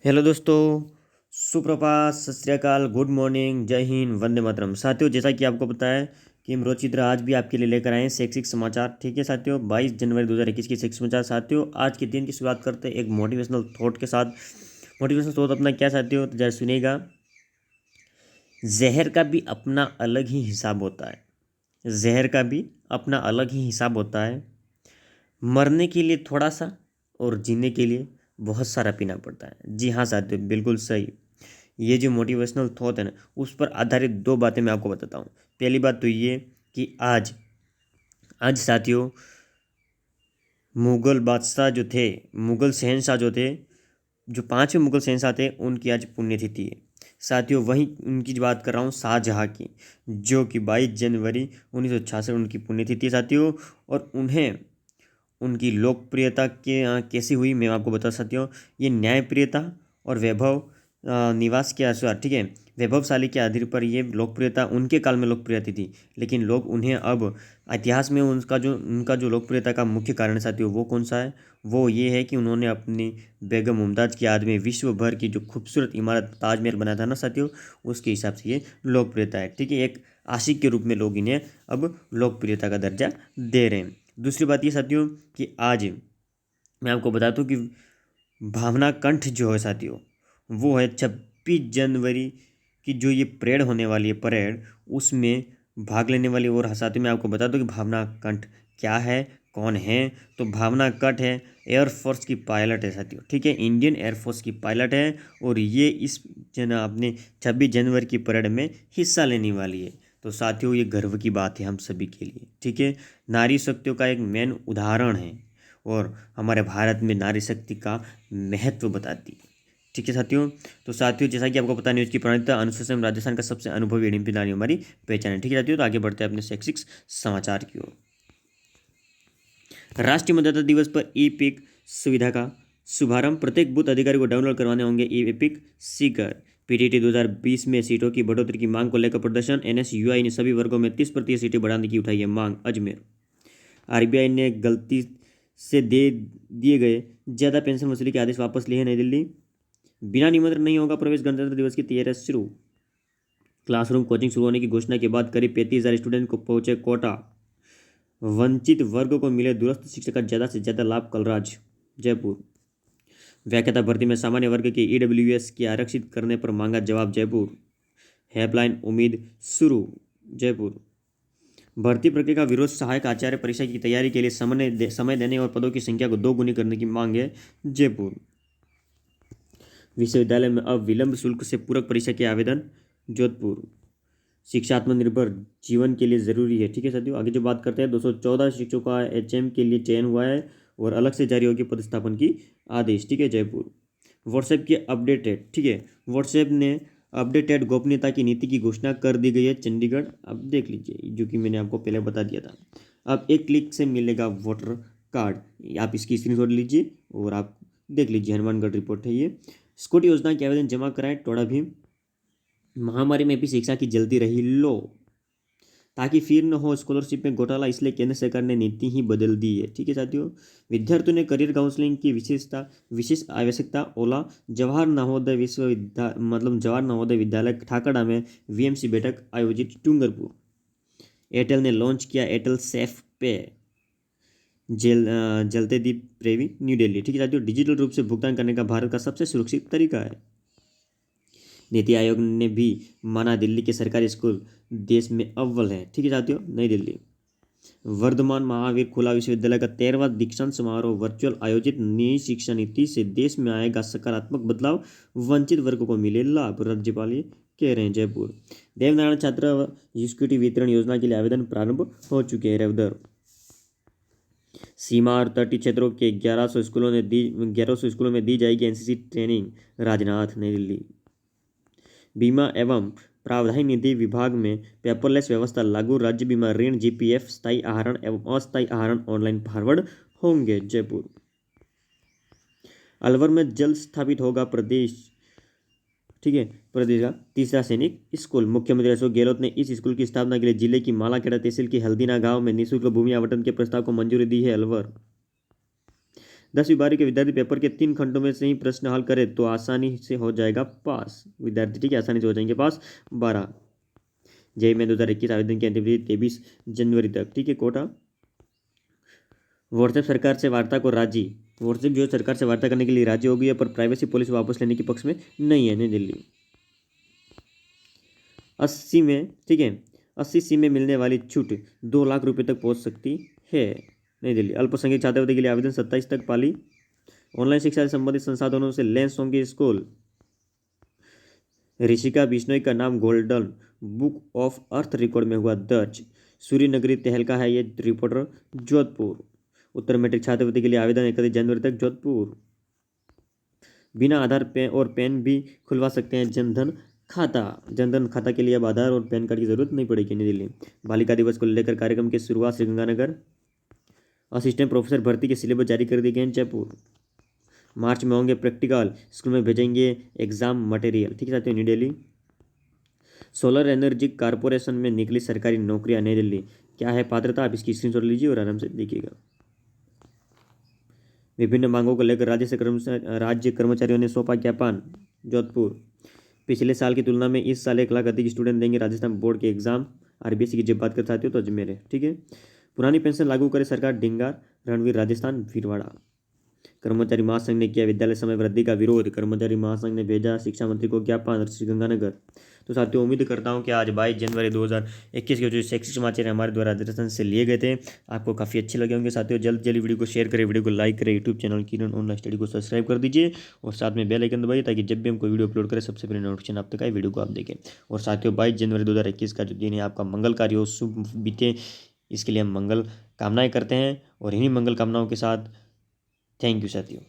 Hello दोस्तों। सुप्रभात, सत श्री अकाल, गुड मॉर्निंग, जय हिंद, वंदे मातरम। साथियों, जैसा कि आपको पता है कि हम रोज की तरह आज भी आपके लिए लेकर आए हैं शैक्षिक समाचार। ठीक है साथियों, 22 जनवरी 2021 के शैक्षिक समाचार। साथियों, आज के दिन की शुरुआत करते हैं एक मोटिवेशनल थॉट के साथ। मोटिवेशनल थॉट अपना क्या साथियों, तो जरा सुनिएगा। जहर का भी अपना अलग ही हिसाब होता है। जहर का भी अपना अलग ही हिसाब होता है। मरने के लिए थोड़ा सा और जीने के लिए बहुत सारा पीना पड़ता है। जी हाँ साथियों, बिल्कुल सही। ये जो मोटिवेशनल थॉट है ना, उस पर आधारित दो बातें मैं आपको बताता हूँ। पहली बात तो ये कि आज आज साथियों, मुगल बादशाह जो थे, मुगल शहंशाह जो थे, जो पांचवें मुगल शहंशाह थे, उनकी आज पुण्यतिथि है साथियों। वहीं उनकी बात कर रहा हूँ शाहजहाँ की, जो कि 22 जनवरी 1966 उनकी पुण्यतिथि है साथियों। और उन्हें उनकी लोकप्रियता के कैसी हुई मैं आपको बता सकती हूँ। ये न्यायप्रियता और वैभव निवास के अनुसार, ठीक है, वैभवशाली के आधार पर ये लोकप्रियता उनके काल में लोकप्रियता थी। लेकिन लोग उन्हें अब इतिहास में उनका जो लोकप्रियता का मुख्य कारण साथियों, वो कौन सा है? वो ये है कि उन्होंने अपनी बेगम मुमताज़ की याद में विश्व भर की जो खूबसूरत इमारत ताजमहल बनाया था ना साथियों, उसके हिसाब से ये लोकप्रियता है। ठीक है, एक आशिक के रूप में लोग इन्हें अब लोकप्रियता का दर्जा दे रहे हैं। दूसरी बात ये साथियों कि आज मैं आपको बताता हूँ कि भावना कंठ जो है साथियों, वो है 26 जनवरी की जो ये परेड होने वाली है, परेड, उसमें भाग लेने वाली। और साथियों मैं आपको बता दूं कि भावना कंठ क्या है, कौन है? तो भावना कंठ है, एयरफोर्स की पायलट है साथियों। ठीक है, इंडियन एयरफोर्स की पायलट है। और ये इस अपने 26 जनवरी की परेड में हिस्सा लेने वाली है। तो साथियों, ये गर्व की बात है हम सभी के लिए। ठीक है, नारी शक्तियों का एक मेन उदाहरण है और हमारे भारत में नारी शक्ति का महत्व बताती है। ठीक है साथियों। तो साथियों, जैसा कि आपको पता नहीं, उसकी प्रणीता अनुसूचित राजस्थान का सबसे अनुभवी ओलंपिक नारी हमारी पहचान है। ठीक है साथियों, तो आगे बढ़ते हैं अपने शैक्षिक समाचार की ओर। राष्ट्रीय मतदाता दिवस पर ई पिक सुविधा का शुभारंभ। प्रत्येक बूथ अधिकारी को डाउनलोड करवाने होंगे ई पिक सीकर। पीटीटी 2020 में सीटों की बढ़ोतरी की मांग को लेकर प्रदर्शन। एनएसयूआई ने सभी वर्गों में 30% सीटें बढ़ाने की उठाई है मांग। अजमेर। आरबीआई ने गलती से दे दिए गए ज़्यादा पेंशन वसूली के आदेश वापस लिए हैं। नई दिल्ली। बिना निमंत्रण नहीं होगा प्रवेश, गणतंत्र दिवस की तैयारियां शुरू। क्लासरूम कोचिंग शुरू होने की घोषणा के बाद करीब 35,000 स्टूडेंट को पहुंचे कोटा। वंचित वर्ग को मिले दूरस्थ शिक्षा का ज़्यादा से ज़्यादा लाभ। कलराज। जयपुर। व्याख्याता भर्ती में सामान्य वर्ग के ईडब्ल्यूएस के आरक्षित करने पर मांगा जवाब। जयपुर। हेल्पलाइन उम्मीद शुरू। जयपुर। भर्ती प्रक्रिया का विरोध। सहायक आचार्य परीक्षा की तैयारी के लिए समय देने और पदों की संख्या को 2 गुनी करने की मांग है। जयपुर। विश्वविद्यालय में अब विलंब शुल्क से पूरक परीक्षा के आवेदन। जोधपुर। शिक्षा आत्मनिर्भर जीवन के लिए जरूरी है। ठीक है साथियों, आगे जो बात करते हैं, 214 शिक्षकों का एचएम के लिए चयन हुआ है और अलग से जारी होगी पदस्थापन की आदेश। ठीक है, जयपुर। व्हाट्सएप की अपडेटेड, ठीक है, व्हाट्सएप ने अपडेटेड गोपनीयता की नीति की घोषणा कर दी गई है। चंडीगढ़। अब देख लीजिए, जो कि मैंने आपको पहले बता दिया था। अब एक क्लिक से मिलेगा वोटर कार्ड। आप इसकी स्क्रीनशॉट लीजिए और आप देख लीजिए, हनुमानगढ़ रिपोर्ट है ये। स्कूटी योजना के आवेदन जमा कराएं। टोड़ा भीम। महामारी में भी शिक्षा की जल्दी रही लो, ताकि फिर न हो स्कॉलरशिप में घोटाला, इसलिए केंद्र सरकार ने नीति ही बदल दी है। ठीक है साथियों। विद्यार्थियों ने करियर काउंसलिंग की विशेष आवश्यकता। ओला। जवाहर नवोदय विद्यालय ठाकड़ा में वीएमसी बैठक आयोजित। डूंगरपुर। एयरटेल ने लॉन्च किया एयरटेल सेफ पे। जलते दीप प्रेमी। न्यू दिल्ली। ठीक है साथियों, डिजिटल रूप से भुगतान करने का भारत का सबसे सुरक्षित तरीका है। नीति आयोग ने भी माना दिल्ली के सरकारी स्कूल देश में अव्वल है। ठीक है साथियों। नई दिल्ली। वर्धमान महावीर खुला विश्वविद्यालय का 13वां दीक्षांत समारोह वर्चुअल आयोजित। नई शिक्षा नीति से देश में आएगा सकारात्मक बदलाव, वंचित वर्ग को मिले लाभ, राज्यपाल ये कह रहे हैं। जयपुर। देवनारायण छात्रवृत्ति वितरण योजना के लिए आवेदन प्रारंभ हो चुके हैं। रेवदर। सीमा और तटीय क्षेत्रों के 1100 स्कूलों में दी जाएगी एनसीसी ट्रेनिंग। राजनाथ। नई दिल्ली। बीमा एवं प्रावधान निधि विभाग में पेपरलेस व्यवस्था लागू। राज्य बीमा ऋण, जीपीएफ, स्थायी आहरण एवं अस्थायी आहरण ऑनलाइन फॉरवर्ड होंगे। जयपुर। अलवर में जल्द स्थापित होगा प्रदेश, ठीक है, प्रदेश का तीसरा सैनिक स्कूल। मुख्यमंत्री अशोक गहलोत ने इस स्कूल की स्थापना के लिए जिले की मालाखेड़ा तहसील की हल्दीना गांव में निःशुल्क भूमि आवंटन के प्रस्ताव को मंजूरी दी है। अलवर। 10वीं बारहवीं के विद्यार्थी पेपर के 3 खंडों में से ही प्रश्न हल करे तो आसानी से हो जाएगा पास विद्यार्थी, ठीक है, आसानी से हो जाएंगे पास। 12 जेईई में 2021 आवेदन की अंतिम तिथि 23 जनवरी तक, ठीक है। कोटा व्हाट्सएप सरकार से वार्ता को राजी, व्हाट्सएप जो सरकार से वार्ता करने के लिए राजी हो गई है पर प्राइवेसी पॉलिसी वापस लेने के पक्ष में नहीं है। नई दिल्ली 80 में, ठीक है, 80 सी में मिलने वाली छूट 2 लाख रुपए तक पहुंच सकती है। नई दिल्ली अल्पसंख्यक छात्रवृत्ति के लिए आवेदन 27 तक पाली। ऑनलाइन शिक्षा से संबंधित संसाधनों से लैंस होंगे स्कूल। ऋषिका बिश्नोई का नाम golden book of earth record में हुआ दर्ज। सूर्य नगरी तहलका है ये रिपोर्टर जोधपुर। उत्तर मैट्रिक छात्रवृत्ति के लिए आवेदन 31 जनवरी तक जोधपुर। बिना आधार और पैन भी खुलवा सकते हैं जनधन खाता। जनधन खाता के लिए अब आधार और पैन कार्ड की जरूरत नहीं पड़ेगी। नई दिल्ली बालिका दिवस को लेकर कार्यक्रम की शुरुआत श्रीगंगानगर। असिस्टेंट प्रोफेसर भर्ती के सिलेबस जारी कर दिए गए जयपुर। मार्च में होंगे प्रैक्टिकल, स्कूल में भेजेंगे एग्जाम मटेरियल, ठीक है साथियों। New Delhi solar energy corporation में निकली सरकारी नौकरियां। नई दिल्ली क्या है पात्रता, आप इसकी स्क्रीनशॉट लीजिए और आराम से देखिएगा। विभिन्न मांगों को लेकर राज्य कर्मचारियों ने सौंपा ज्ञापन। जोधपुर पिछले साल की तुलना में इस साल 1 लाख अधिक स्टूडेंट देंगे राजस्थान बोर्ड के एग्जाम। आरबीएससी की जब बात कर चाहते हो तो अजमेर है, ठीक है। पुरानी पेंशन लागू करे सरकार, ढींगार रणवीर राजस्थान भीलवाड़ा। कर्मचारी महासंघ ने किया विद्यालय समय वृद्धि का विरोध। कर्मचारी महासंघ ने भेजा शिक्षा मंत्री को ज्ञापन। श्रीगंगानगर तो साथियों उम्मीद करता हूं कि आज 22 जनवरी 2021 के जो शैक्षिक समाचार हमारे द्वारा राजस्थान से लिए गए थे आपको काफ़ी अच्छे लगे होंगे। साथियों जल्द जल्द वीडियो को शेयर करें, वीडियो को लाइक करें, यूट्यूब चैनल किरण ऑनलाइन स्टडी को सब्सक्राइब कर दीजिए और साथ में बेल आइकन दबाइए ताकि जब भी हम कोई वीडियो अपलोड करें सबसे पहले नोटिफिकेशन आप तक आए, वीडियो को आप देखें। और साथियों 22 जनवरी 2021 का जो दिन है आपका मंगलकारी हो, शुभ बीते, इसके लिए हम मंगल कामनाएं करते हैं और इन्हीं मंगल कामनाओं के साथ थैंक यू साथियों।